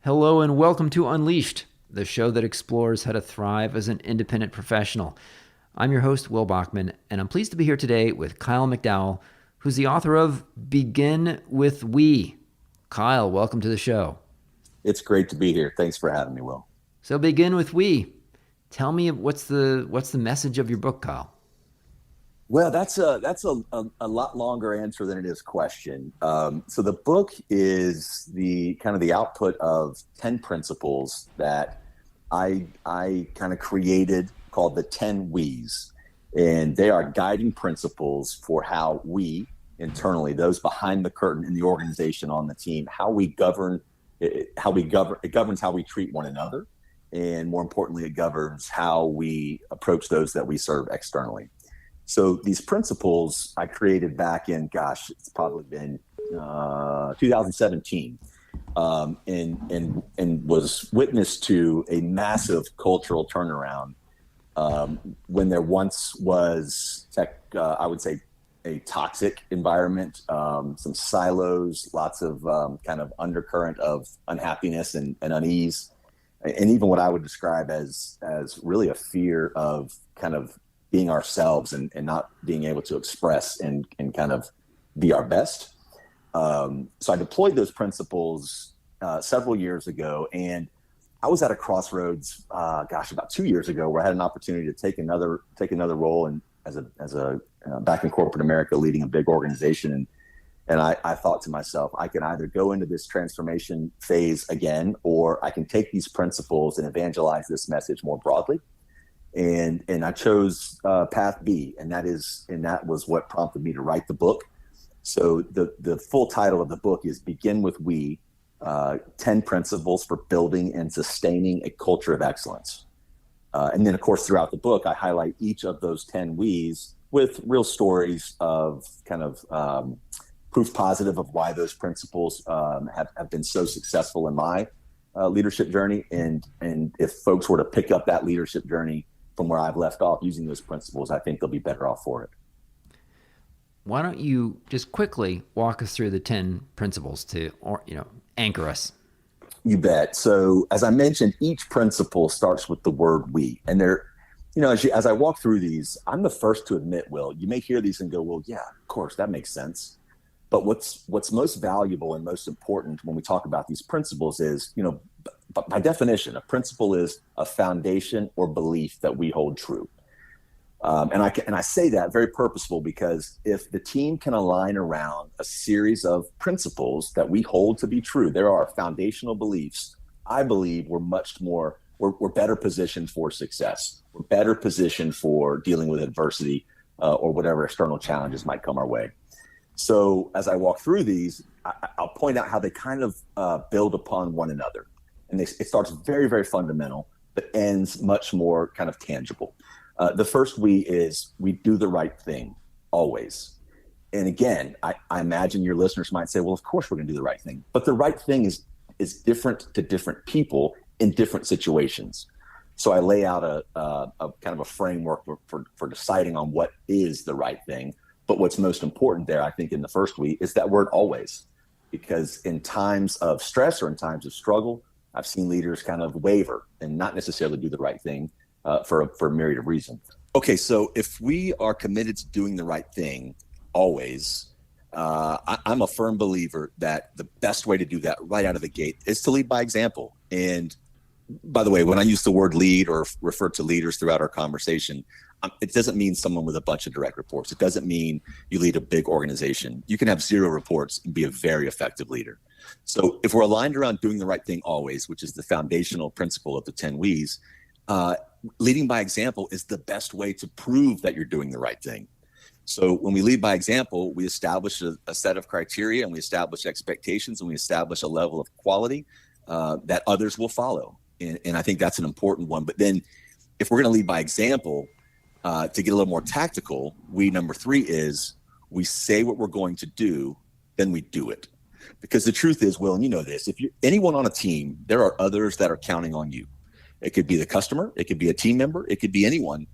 Hello and welcome to Unleashed, the show that explores how to thrive as an independent professional. I'm your host, Will Bachman, and I'm pleased to be here today with Kyle McDowell, who's the author of Begin with We. Kyle, welcome to the show. It's great to be here. Thanks for having me, Will. So Begin with We. Tell me what's the message of your book, Kyle? Well, that's a lot longer answer than it is question. So the book is the kind of the output of 10 principles that I kind of created called the 10 We's. And they are guiding principles for how we internally, those behind the curtain in the organization, on the team, it governs how we treat one another. And more importantly, it governs how we approach those that we serve externally. So these principles I created back in, it's probably been 2017, and was witness to a massive cultural turnaround when there once was, I would say, a toxic environment, some silos, lots of kind of undercurrent of unhappiness and unease, and even what I would describe as really a fear of kind of being ourselves and not being able to express and kind of be our best. So I deployed those principles several years ago, and I was at a crossroads, about 2 years ago, where I had an opportunity to take another role as a back in corporate America, leading a big organization. And I thought to myself, I can either go into this transformation phase again, or I can take these principles and evangelize this message more broadly. And I chose path B, and that was what prompted me to write the book. So the full title of the book is Begin with We, 10 Principles for Building and Sustaining a Culture of Excellence. And then, of course, throughout the book, I highlight each of those 10 We's with real stories of kind of proof positive of why those principles have been so successful in my leadership journey. And if folks were to pick up that leadership journey from where I've left off using those principles, I think they'll be better off for it. Why don't you just quickly walk us through the 10 principles to anchor us? You bet. So as I mentioned, each principle starts with the word we. And as I walk through these, I'm the first to admit, Will, you may hear these and go, well, yeah, of course, that makes sense. But what's most valuable and most important when we talk about these principles is, by definition, a principle is a foundation or belief that we hold true. And I say that very purposeful, because if the team can align around a series of principles that we hold to be true, there are foundational beliefs, I believe we're better positioned for success. We're better positioned for dealing with adversity or whatever external challenges might come our way. So as I walk through these, I'll point out how they kind of build upon one another. And it starts very, very fundamental, but ends much more kind of tangible. The first we is we do the right thing always. And again, I imagine your listeners might say, well, of course we're going to do the right thing. But the right thing is different to different people in different situations. So I lay out a kind of a framework for deciding on what is the right thing. But what's most important there, I think, in the first we is that word always. Because in times of stress or in times of struggle, I've seen leaders kind of waver and not necessarily do the right thing for a myriad of reasons. Okay, so if we are committed to doing the right thing always, I'm a firm believer that the best way to do that right out of the gate is to lead by example. And by the way, when I use the word lead or refer to leaders throughout our conversation, it doesn't mean someone with a bunch of direct reports. It doesn't mean you lead a big organization. You can have 0 reports and be a very effective leader. So if we're aligned around doing the right thing always, which is the foundational principle of the 10 We's, leading by example is the best way to prove that you're doing the right thing. So when we lead by example, we establish a set of criteria, and we establish expectations, and we establish a level of quality that others will follow. And I think that's an important one. But then if we're going to lead by example, to get a little more tactical, number 3 is we say what we're going to do, then we do it. Because the truth is, Will, and you know this, if you're anyone on a team, there are others that are counting on you. It could be the customer, it could be a team member, it could be anyone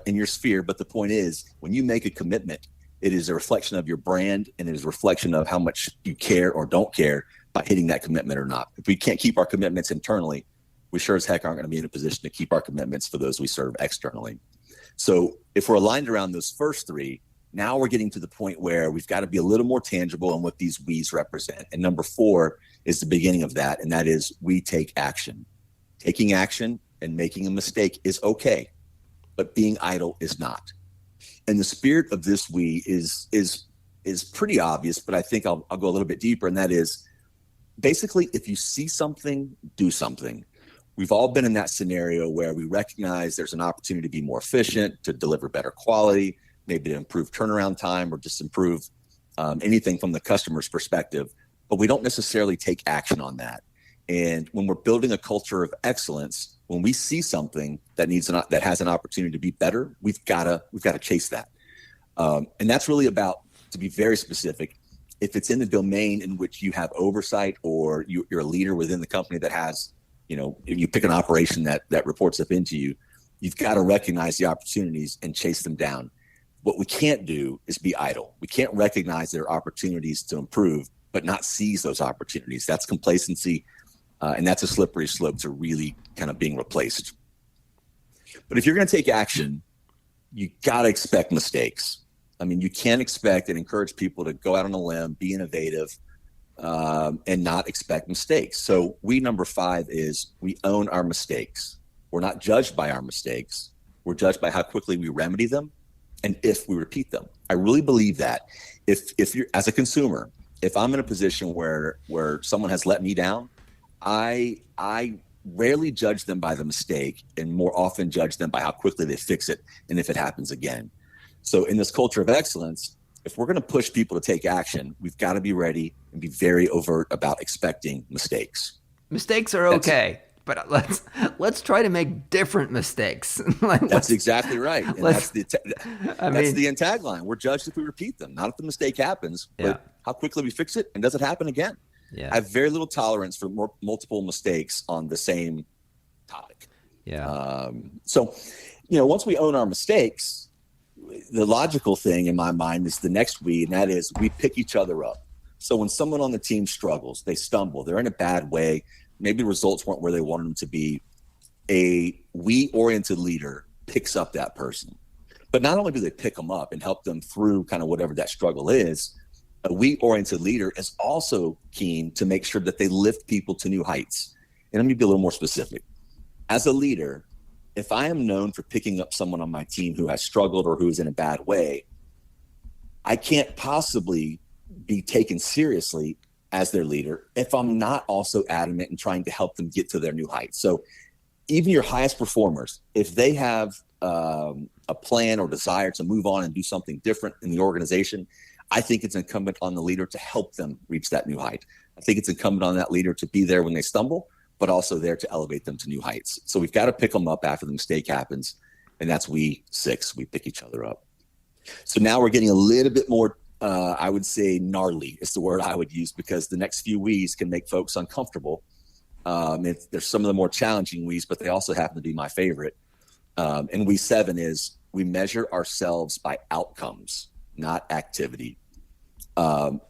in your sphere. But the point is, when you make a commitment, it is a reflection of your brand, and it is a reflection of how much you care or don't care by hitting that commitment or not. If we can't keep our commitments internally, we sure as heck aren't going to be in a position to keep our commitments for those we serve externally. So if we're aligned around those first three, now we're getting to the point where we've got to be a little more tangible on what these we's represent. And number 4 is the beginning of that, and that is we take action. Taking action and making a mistake is okay, but being idle is not. And the spirit of this we is pretty obvious, but I think I'll go a little bit deeper, and that is basically if you see something, do something. We've all been in that scenario where we recognize there's an opportunity to be more efficient, to deliver better quality, maybe to improve turnaround time or just improve anything from the customer's perspective, but we don't necessarily take action on that. And when we're building a culture of excellence, when we see something that that has an opportunity to be better, we've got to chase that. And that's really about, to be very specific, if it's in the domain in which you have oversight or you're a leader within the company that has, if you pick an operation that reports up into you, you've got to recognize the opportunities and chase them down. What we can't do is be idle. We can't recognize there are opportunities to improve, but not seize those opportunities. That's complacency, and that's a slippery slope to really kind of being replaced. But if you're going to take action, you got to expect mistakes. I mean, you can't expect and encourage people to go out on a limb, be innovative, and not expect mistakes. So number 5 is we own our mistakes. We're not judged by our mistakes. We're judged by how quickly we remedy them and if we repeat them. I really believe that if you're, as a consumer, if I'm in a position where someone has let me down, I rarely judge them by the mistake and more often judge them by how quickly they fix it and if it happens again. So in this culture of excellence, if we're going to push people to take action, we've got to be ready and be very overt about expecting mistakes. Mistakes are okay, but let's try to make different mistakes. That's exactly right. And that's the tagline. We're judged if we repeat them, not if the mistake happens, but how quickly we fix it and does it happen again. Yeah. I have very little tolerance for multiple mistakes on the same topic. Yeah. So, once we own our mistakes, the logical thing in my mind is the next we, and that is we pick each other up. So when someone on the team struggles, they stumble, they're in a bad way, maybe the results weren't where they wanted them to be, a we-oriented leader picks up that person. But not only do they pick them up and help them through kind of whatever that struggle is, a we-oriented leader is also keen to make sure that they lift people to new heights. And let me be a little more specific. As a leader, if I am known for picking up someone on my team who has struggled or who is in a bad way, I can't possibly be taken seriously as their leader if I'm not also adamant in trying to help them get to their new heights. So even your highest performers, if they have a plan or desire to move on and do something different in the organization, I think it's incumbent on the leader to help them reach that new height. I think it's incumbent on that leader to be there when they stumble, but also there to elevate them to new heights. So we've got to pick them up after the mistake happens. And that's we pick each other up. So now we're getting a little bit more, I would say gnarly is the word I would use, because the next few we's can make folks uncomfortable. There's some of the more challenging we's, but they also happen to be my favorite. And we 7 is we measure ourselves by outcomes, not activity.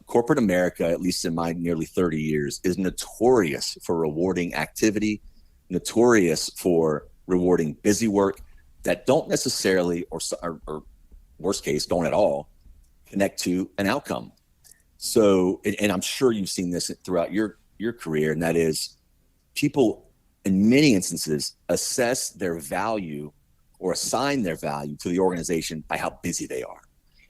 Corporate America, at least in my nearly 30 years, is notorious for rewarding activity, notorious for rewarding busy work that don't necessarily, or worst case, don't at all connect to an outcome. So, and I'm sure you've seen this throughout your career, and that is people in many instances assess their value or assign their value to the organization by how busy they are.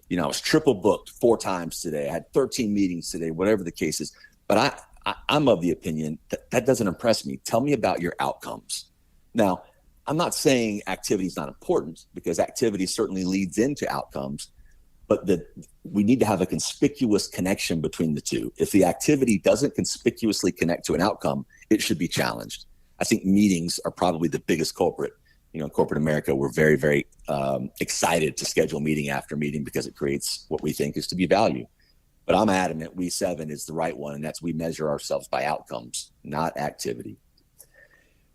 I was triple booked 4 times today. I had 13 meetings today, whatever the case is. But I'm of the opinion that doesn't impress me. Tell me about your outcomes. Now, I'm not saying activity is not important, because activity certainly leads into outcomes, but we need to have a conspicuous connection between the two. If the activity doesn't conspicuously connect to an outcome, it should be challenged. I think meetings are probably the biggest culprit. In corporate America, we're very, very excited to schedule meeting after meeting because it creates what we think is to be value. But I'm adamant we 7 is the right one, and that's we measure ourselves by outcomes, not activity.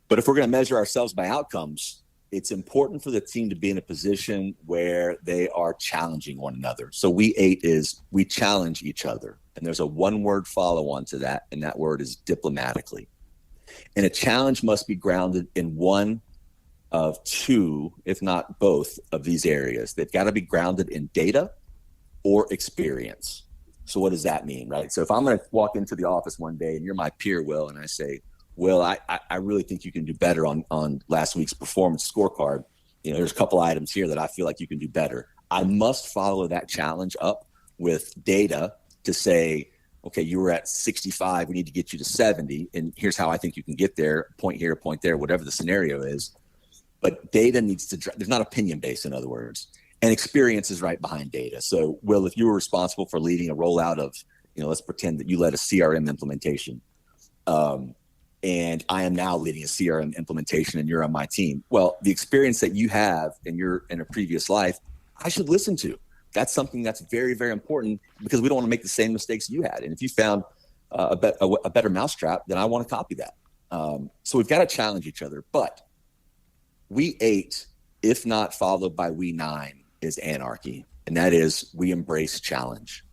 But if we're going to measure ourselves by outcomes, it's important for the team to be in a position where they are challenging one another. So we 8 is we challenge each other. And there's a one word follow on to that. And that word is diplomatically. And a challenge must be grounded in one of two, if not both, of these areas. They've got to be grounded in data or experience. So what does that mean, right? So if I'm going to walk into the office one day and you're my peer, Will, and I say, Will, I really think you can do better on last week's performance scorecard. There's a couple items here that I feel like you can do better. I must follow that challenge up with data to say, okay, you were at 65, we need to get you to 70, and here's how I think you can get there, point here, point there, whatever the scenario is. But data needs to, there's not opinion based, in other words, and experience is right behind data. So, Will, if you were responsible for leading a rollout of, let's pretend that you led a CRM implementation, and I am now leading a CRM implementation and you're on my team. Well, the experience that you have in a previous life, I should listen to. That's something that's very, very important because we don't want to make the same mistakes you had. And if you found a better mousetrap, then I want to copy that. So we've got to challenge each other. But we 8, if not followed by we 9, is anarchy. And that is we embrace challenge.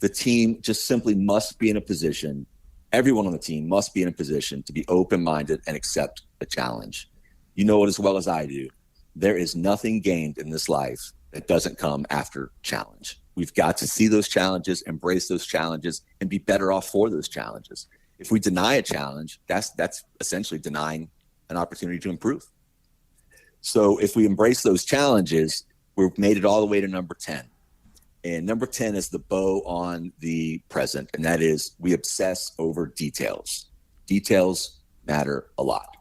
The team just simply must be in a position, everyone on the team must be in a position to be open-minded and accept a challenge. You know it as well as I do. There is nothing gained in this life that doesn't come after challenge. We've got to see those challenges, embrace those challenges, and be better off for those challenges. If we deny a challenge, that's essentially denying an opportunity to improve. So if we embrace those challenges, we've made it all the way to number 10. And number 10 is the bow on the present, and that is we obsess over details. Details matter a lot.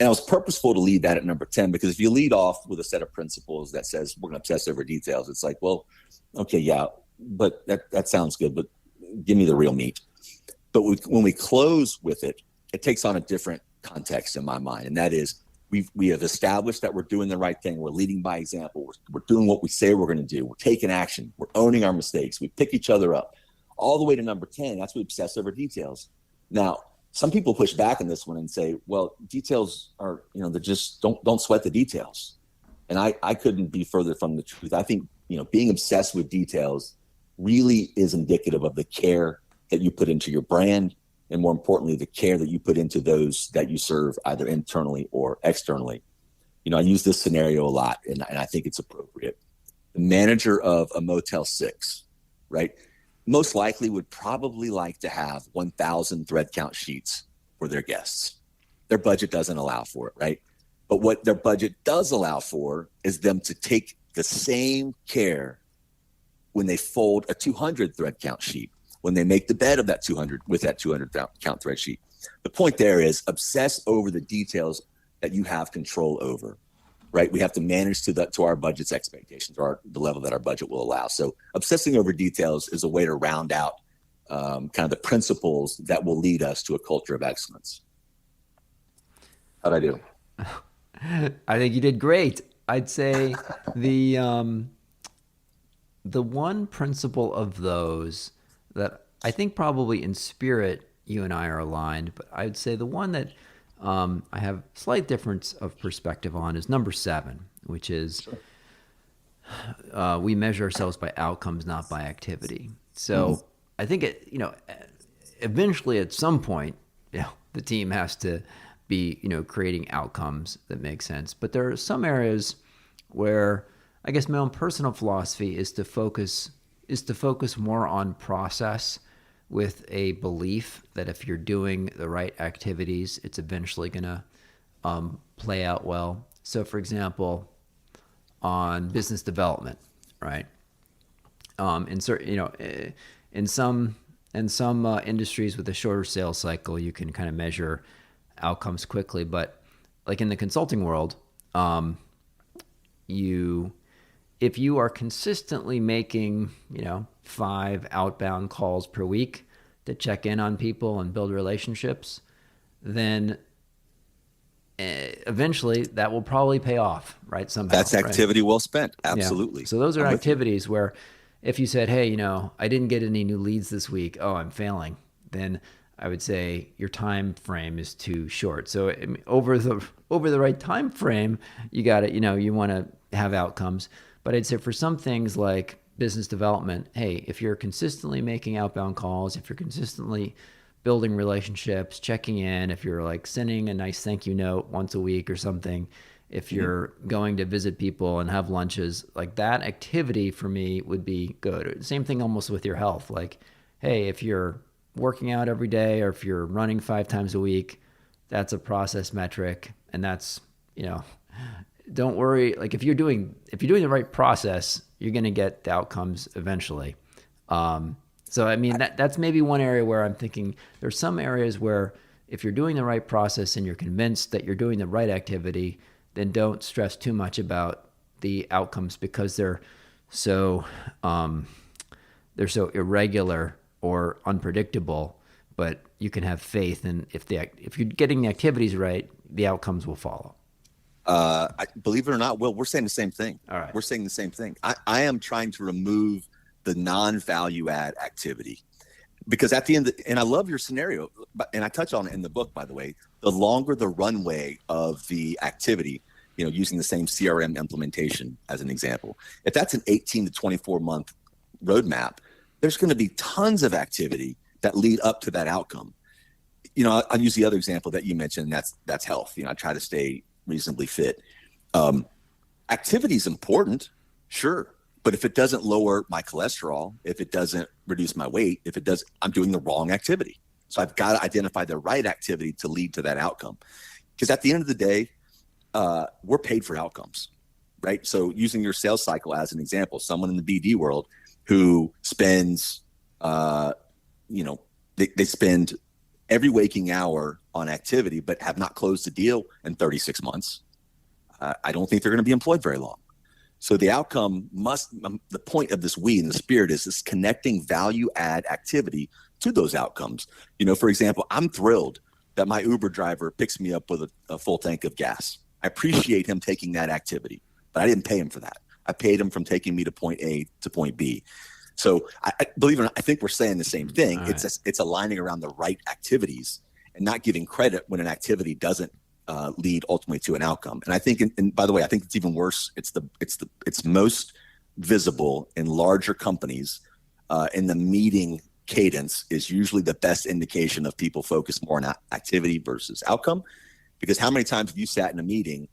And I was purposeful to lead that at number 10 because if you lead off with a set of principles that says we're going to obsess over details, it's like, well, okay, yeah, but that sounds good, but give me the real meat. But when we close with it, it takes on a different context in my mind, and that is we have established that we're doing the right thing. We're leading by example. We're doing what we say we're going to do. We're taking action. We're owning our mistakes. We pick each other up. All the way to number 10, that's what we obsess over details. Now, some people push back on this one and say, well, details are, they're just don't sweat the details. And I couldn't be further from the truth. I think, being obsessed with details really is indicative of the care that you put into your brand, and more importantly, the care that you put into those that you serve either internally or externally. I use this scenario a lot, and I think it's appropriate. The manager of a Motel 6, right, most likely would probably like to have 1,000 thread count sheets for their guests. Their budget doesn't allow for it, right? But what their budget does allow for is them to take the same care when they fold a 200 thread count sheet, when they make the bed of that 200 with that 200 count thread sheet. The point there is obsess over the details that you have control over, right? We have to manage to our budget's expectations or the level that our budget will allow. So obsessing over details is a way to round out kind of the principles that will lead us to a culture of excellence. How'd I do? I think you did great. I'd say the one principle of those that I think probably in spirit you and I are aligned, but I'd say the one that I have slight difference of perspective on is number 7, which is we measure ourselves by outcomes, not by activity. So I think eventually at some point, the team has to be, creating outcomes that make sense. But there are some areas where I guess my own personal philosophy is to focus more on process with a belief that if you're doing the right activities, it's eventually going to play out well. So, for example, on business development, right? In certain, in some industries with a shorter sales cycle, you can kind of measure outcomes quickly. But like in the consulting world, if you are consistently making, 5 outbound calls per week to check in on people and build relationships, then eventually that will probably pay off, right? Somehow. That's activity right? well spent. Absolutely. Yeah. So those are activities where if you said, hey, I didn't get any new leads this week. Oh, I'm failing. Then I would say your time frame is too short. So I mean, over the right time frame, you got to, you want to have outcomes. But I'd say for some things like business development, hey, if you're consistently making outbound calls, if you're consistently building relationships, checking in, if you're like sending a nice thank you note once a week or something, if you're going to visit people and have lunches, like that activity for me would be good. Same thing almost with your health. Like, hey, if you're working out every day or if you're running 5 times a week, that's a process metric. And that's, don't worry. Like if you're doing the right process, you're going to get the outcomes eventually. So, I mean, that's maybe one area where I'm thinking there's some areas where if you're doing the right process and you're convinced that you're doing the right activity, then don't stress too much about the outcomes because so they're so irregular or unpredictable. But you can have faith, and if you're getting the activities right, the outcomes will follow. Believe it or not, Will, we're saying the same thing. All right. We're saying the same thing. I am trying to remove the non-value add activity because at the end, and I love your scenario, and I touch on it in the book, by the way, the longer the runway of the activity, using the same CRM implementation as an example, if that's an 18 to 24 month roadmap, there's going to be tons of activity that lead up to that outcome. I'll use the other example that you mentioned. That's health. I try to stay reasonably fit. Activity is important, sure. But if it doesn't lower my cholesterol, if it doesn't reduce my weight, if it does, I'm doing the wrong activity. So I've got to identify the right activity to lead to that outcome. Because at the end of the day, we're paid for outcomes, right? So using your sales cycle as an example, someone in the BD world who spends, they spend every waking hour on activity, but have not closed a deal in 36 months. I don't think they're going to be employed very long. So the outcome the point of this we and the spirit is this connecting value add activity to those outcomes. For example, I'm thrilled that my Uber driver picks me up with a full tank of gas. I appreciate him taking that activity, but I didn't pay him for that. I paid him from taking me to point A to point B. So I believe it or not, I think we're saying the same thing. Right. It's aligning around the right activities and not giving credit when an activity doesn't lead ultimately to an outcome. And I think, and by the way, I think it's even worse. It's most visible in larger companies. In the meeting cadence is usually the best indication of people focus more on activity versus outcome. Because how many times have you sat in a meeting,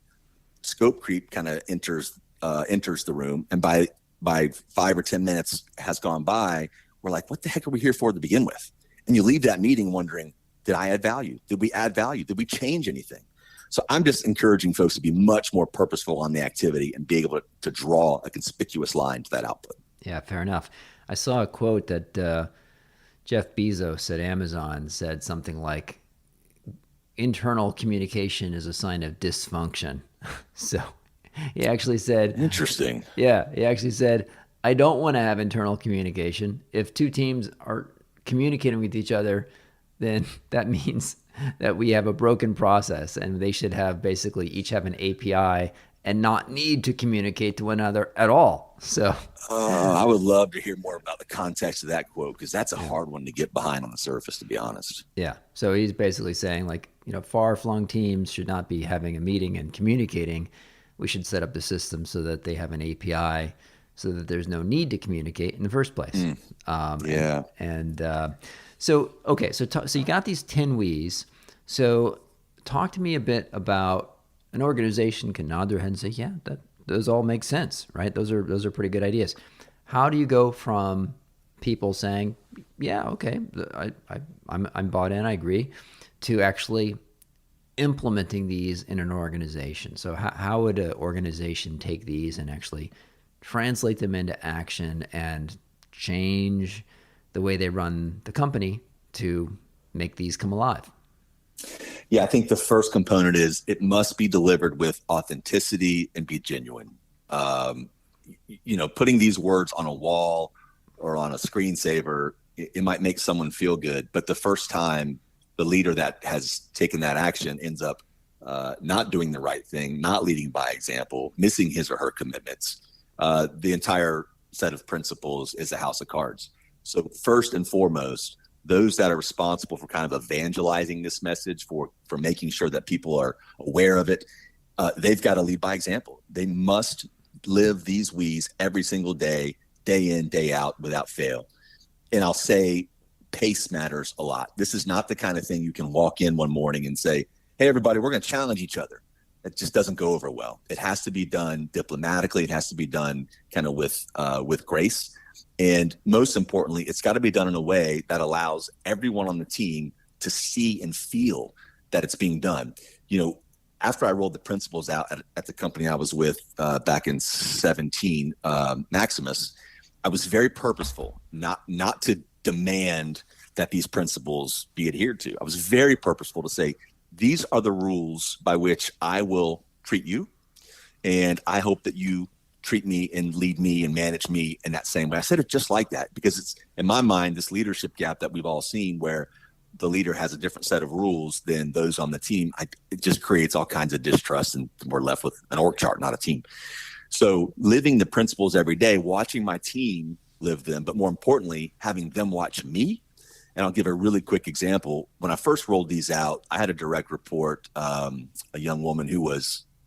scope creep kind of enters the room, and by 5 or 10 minutes has gone by, we're like, what the heck are we here for to begin with? And you leave that meeting wondering, did I add value? Did we add value? Did we change anything? So I'm just encouraging folks to be much more purposeful on the activity and be able to draw a conspicuous line to that output. Yeah, fair enough. I saw a quote that Jeff Bezos at Amazon said something like, internal communication is a sign of dysfunction. So he actually said, interesting. Yeah, he actually said, I don't want to have internal communication. If two teams are communicating with each other, then that means that we have a broken process, and they should have basically each have an API and not need to communicate to one another at all. So I would love to hear more about the context of that quote, because that's a hard one to get behind on the surface, to be honest. Yeah. So he's basically saying, like, far-flung teams should not be having a meeting and communicating. We should set up the system so that they have an API so that there's no need to communicate in the first place. Yeah. So you got these 10 W's. So talk to me a bit about an organization can nod their head and say, yeah, those all make sense, right? Those are pretty good ideas. How do you go from people saying, yeah, okay, I'm bought in, I agree, to actually implementing these in an organization? So how would an organization take these and actually translate them into action and change the way they run the company to make these come alive? Yeah, I think the first component is it must be delivered with authenticity and be genuine. Putting these words on a wall or on a screensaver, it might make someone feel good, but the first time the leader that has taken that action ends up not doing the right thing, not leading by example, missing his or her commitments, the entire set of principles is a house of cards. So first and foremost, those that are responsible for kind of evangelizing this message, for making sure that people are aware of it, they've got to lead by example. They must live these we's every single day, day in, day out, without fail. And I'll say pace matters a lot. This is not the kind of thing you can walk in one morning and say, hey, everybody, we're going to challenge each other. It just doesn't go over well. It has to be done diplomatically. It has to be done kind of with grace. And most importantly, it's got to be done in a way that allows everyone on the team to see and feel that it's being done. You know, after I rolled the principles out at the company I was with back in 17, Maximus, I was very purposeful, not to demand that these principles be adhered to. I was very purposeful to say, these are the rules by which I will treat you, and I hope that you treat me and lead me and manage me in that same way. I said it just like that because it's, in my mind, this leadership gap that we've all seen where the leader has a different set of rules than those on the team. It just creates all kinds of distrust, and we're left with an org chart, not a team. So living the principles every day, watching my team live them, but more importantly, having them watch me. And I'll give a really quick example. When I first rolled these out, I had a direct report, a young woman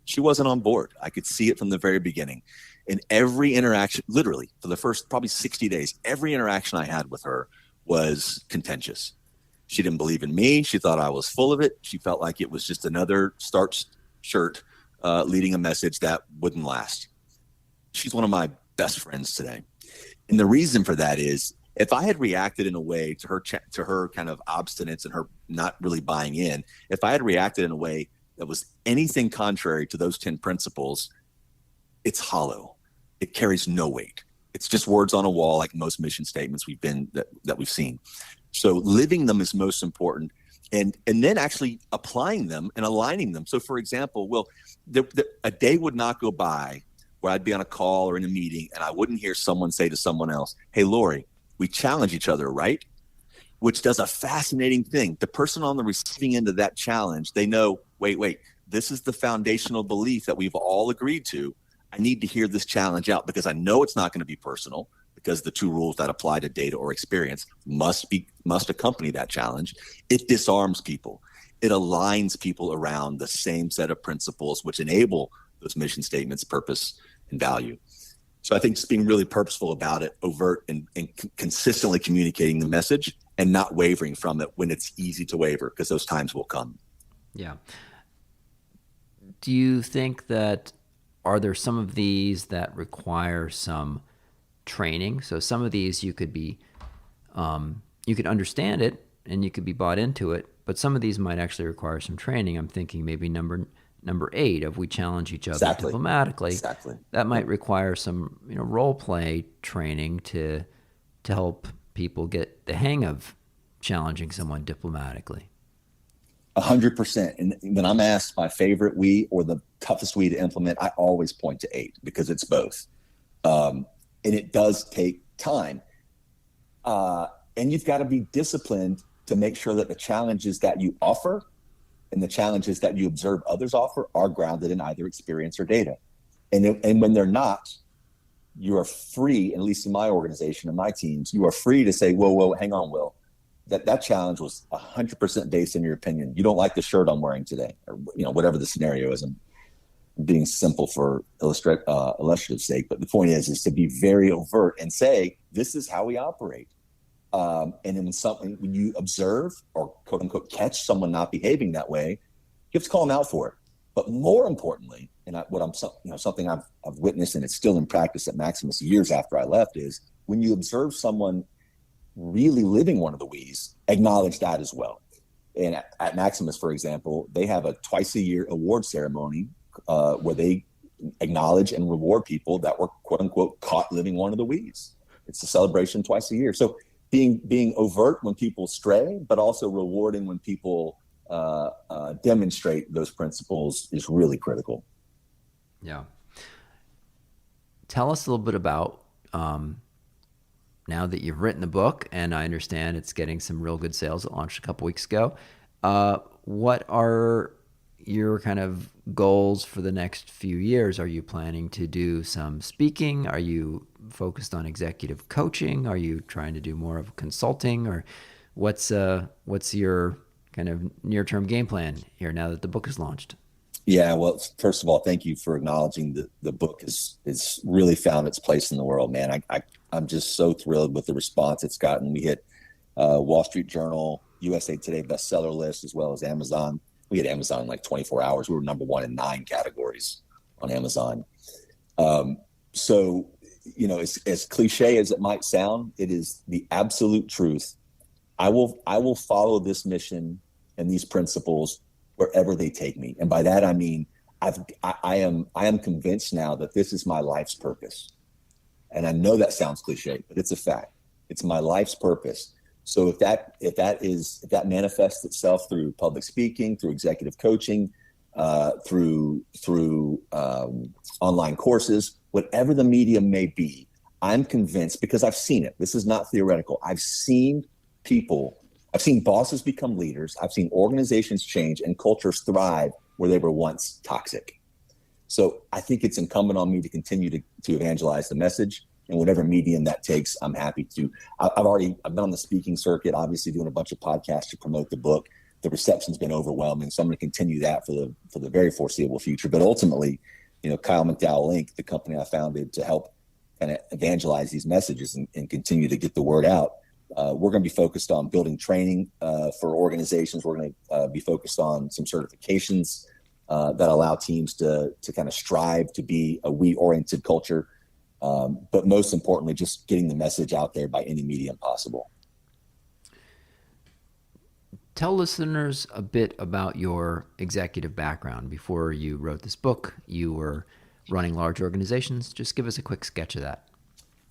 she wasn't on board. I could see it from the very beginning. And every interaction, literally for the first probably 60 days, every interaction I had with her was contentious. She didn't believe in me. She thought I was full of it. She felt like it was just another starched shirt leading a message that wouldn't last. She's one of my best friends today. And the reason for that is, if I had reacted in a way to her kind of obstinance and her not really buying in, if I had reacted in a way that was anything contrary to those 10 principles, it's hollow. It carries no weight. It's just words on a wall, like most mission statements that we've seen. So living them is most important, and then actually applying them and aligning them. So, for example, a day would not go by where I'd be on a call or in a meeting and I wouldn't hear someone say to someone else, "Hey, Lori, we challenge each other, right?" Which does a fascinating thing. The person on the receiving end of that challenge, they know, wait, this is the foundational belief that we've all agreed to. I need to hear this challenge out because I know it's not going to be personal, because the two rules that apply to data or experience must accompany that challenge. It disarms people. It aligns people around the same set of principles which enable those mission statements, purpose, and value. So I think just being really purposeful about it, overt and consistently communicating the message and not wavering from it when it's easy to waver, because those times will come. Yeah. Do you think that, are there some of these that require some training? So some of these you could understand it and you could be bought into it, but some of these might actually require some training. I'm thinking maybe number 8 of we challenge each other diplomatically. Exactly. That might require some role play training to help people get the hang of challenging someone diplomatically. 100%. And when I'm asked my favorite we or the toughest we to implement, I always point to 8 because it's both. And it does take time. And you've got to be disciplined to make sure that the challenges that you offer and the challenges that you observe others offer are grounded in either experience or data. And when they're not, you are free, at least in my organization and my teams, you are free to say, whoa, hang on, Will. That challenge was 100% based in your opinion. You don't like the shirt I'm wearing today, or whatever the scenario is. I'm being simple for illustrative sake, but the point is to be very overt and say, this is how we operate. And then when you observe or quote unquote catch someone not behaving that way, you have to call them out for it. But more importantly, and something I've witnessed, and it's still in practice at Maximus years after I left, is when you observe someone really living one of the we's, acknowledge that as well. And at Maximus, for example, they have a twice a year award ceremony where they acknowledge and reward people that were quote unquote caught living one of the we's. It's a celebration twice a year. So being overt when people stray, but also rewarding when people demonstrate those principles is really critical. Yeah. Tell us a little bit about, now that you've written the book, and I understand it's getting some real good sales. It launched a couple weeks ago. What are your kind of goals for the next few years? Are you planning to do some speaking? Are you focused on executive coaching? Are you trying to do more of consulting? Or What's your kind of near-term game plan here now that the book is launched? Yeah, well, first of all, thank you for acknowledging that the book is really found its place in the world, man. I'm just so thrilled with the response it's gotten. We hit Wall Street Journal, USA Today bestseller list, as well as Amazon. We hit Amazon in like 24 hours. We were number one in 9 categories on Amazon. So, as cliche as it might sound, it is the absolute truth. I will follow this mission and these principles wherever they take me. And by that, I mean, I am convinced now that this is my life's purpose. And I know that sounds cliche, but it's a fact. It's my life's purpose. So if that manifests itself through public speaking, through executive coaching, through online courses, whatever the medium may be, I'm convinced, because I've seen it. This is not theoretical. I've seen bosses become leaders. I've seen organizations change and cultures thrive where they were once toxic. So I think it's incumbent on me to continue to evangelize the message, and whatever medium that takes, I'm happy to. I've been on the speaking circuit, obviously doing a bunch of podcasts to promote the book. The reception's been overwhelming, so I'm going to continue that for the very foreseeable future. But ultimately, Kyle McDowell Inc., the company I founded to help kind of evangelize these messages and continue to get the word out. We're going to be focused on building training for organizations. We're going to be focused on some certifications that allow teams to kind of strive to be a we-oriented culture. But most importantly, just getting the message out there by any medium possible. Tell listeners a bit about your executive background. Before you wrote this book, you were running large organizations. Just give us a quick sketch of that.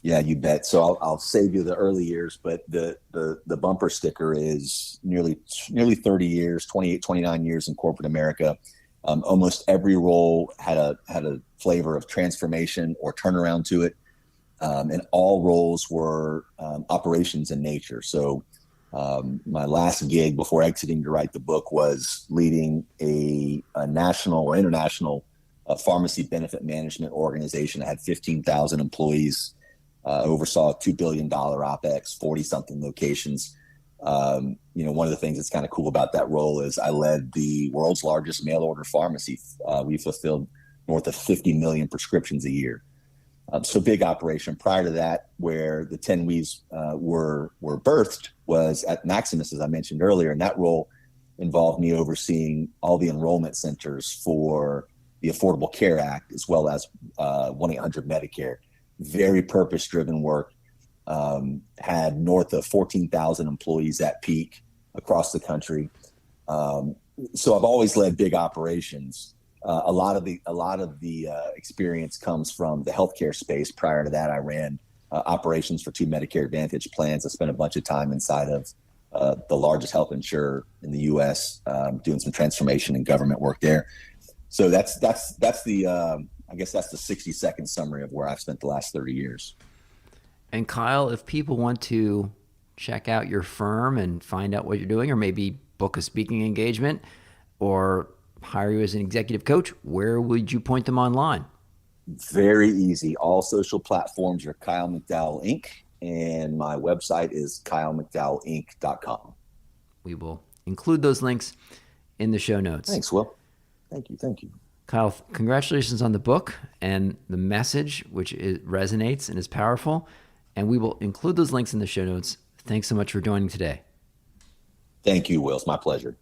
Yeah, you bet. So I'll save you the early years, but the bumper sticker is nearly 30 years, 28, 29 years in corporate America. Almost every role had a flavor of transformation or turnaround to it, and all roles were operations in nature. So my last gig before exiting to write the book was leading a national or international pharmacy benefit management organization. I had 15,000 employees. Oversaw a $2 billion OPEX, 40-something locations. One of the things that's kind of cool about that role is I led the world's largest mail order pharmacy. We fulfilled north of 50 million prescriptions a year. So big operation. Prior to that, where the 10 Weaves were birthed was at Maximus, as I mentioned earlier, and that role involved me overseeing all the enrollment centers for the Affordable Care Act, as well as 1-800-Medicare. Very purpose-driven work. Had north of 14,000 employees at peak across the country. So I've always led big operations. A lot of the experience comes from the healthcare space. Prior to that, I ran operations for 2 Medicare Advantage plans. I spent a bunch of time inside of the largest health insurer in the U.S. Doing some transformation and government work there. So that's the I guess that's the 60-second summary of where I've spent the last 30 years. And Kyle, if people want to check out your firm and find out what you're doing, or maybe book a speaking engagement or hire you as an executive coach, where would you point them online? Very easy. All social platforms are Kyle McDowell Inc. And my website is kylemcdowellinc.com. We will include those links in the show notes. Thanks, Will. Thank you. Kyle, congratulations on the book and the message, which resonates and is powerful. And we will include those links in the show notes. Thanks so much for joining today. Thank you, Will. It's my pleasure.